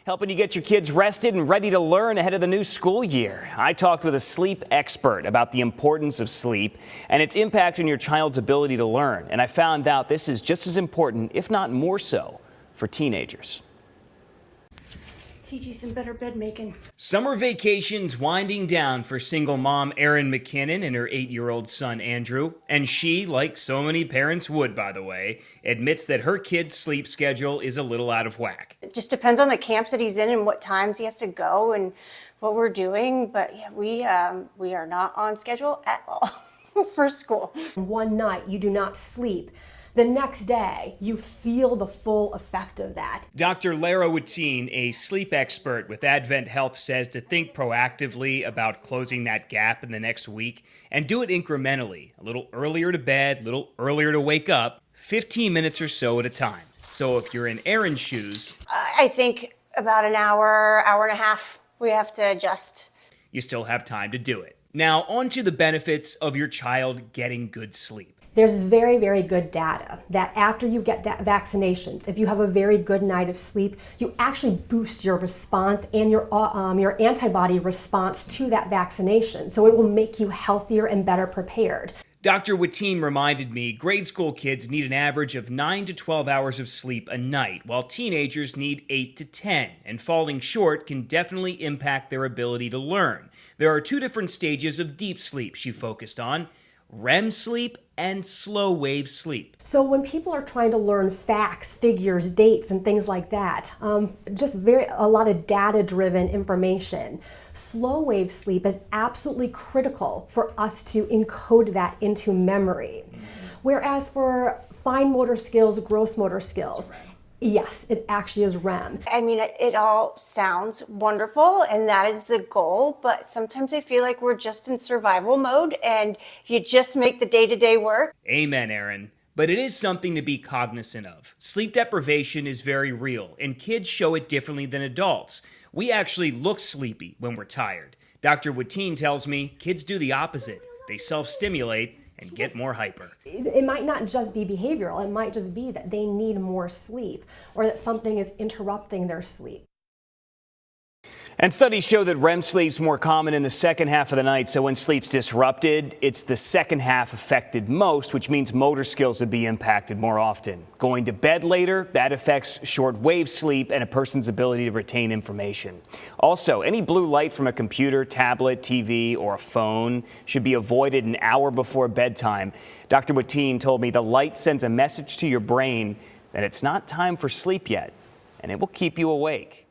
helping you get your kids rested and ready to learn ahead of the new school year. I talked with a sleep expert about the importance of sleep and its impact on your child's ability to learn. And I found out this is just as important, if not more so, for teenagers. Teach you some better bed making. Summer vacations winding down for single mom Erin McKinnon and her 8-year-old son Andrew. And she, like so many parents would, by the way, admits that her kid's sleep schedule is a little out of whack. It just depends on the camps that he's in and what times he has to go and what we're doing. But yeah, we are not on schedule at all for school. One night you do not sleep. The next day, you feel the full effect of that. Dr. Lara Watine, a sleep expert with Advent Health, says to think proactively about closing that gap in the next week and do it incrementally. A little earlier to bed, a little earlier to wake up, 15 minutes or so at a time. So if you're in Erin's shoes, I think about an hour, hour and a half, we have to adjust. You still have time to do it. Now, on to the benefits of your child getting good sleep. There's very, very good data that after you get vaccinations, if you have a very good night of sleep, you actually boost your response and your antibody response to that vaccination. So it will make you healthier and better prepared. Dr. Watine reminded me grade school kids need an average of 9 to 12 hours of sleep a night, while teenagers need 8 to 10, and falling short can definitely impact their ability to learn. There are two different stages of deep sleep she focused on: REM sleep and slow wave sleep. So when people are trying to learn facts, figures, dates, and things like that, just a lot of data-driven information, slow wave sleep is absolutely critical for us to encode that into memory. Whereas for fine motor skills, gross motor skills, yes, it actually is REM. I mean, it all sounds wonderful, and that is the goal, but sometimes I feel like we're just in survival mode, and you just make the day-to-day work. Amen, Erin. But it is something to be cognizant of. Sleep deprivation is very real, and kids show it differently than adults. We actually look sleepy when we're tired. Dr. Watine tells me kids do the opposite. They self-stimulate and get more hyper. It might not just be behavioral, it might just be that they need more sleep or that something is interrupting their sleep. And studies show that REM sleep's more common in the second half of the night, so when sleep's disrupted, it's the second half affected most, which means motor skills would be impacted more often. Going to bed later, that affects short-wave sleep and a person's ability to retain information. Also, any blue light from a computer, tablet, TV, or a phone should be avoided an hour before bedtime. Dr. Watine told me the light sends a message to your brain that it's not time for sleep yet, and it will keep you awake.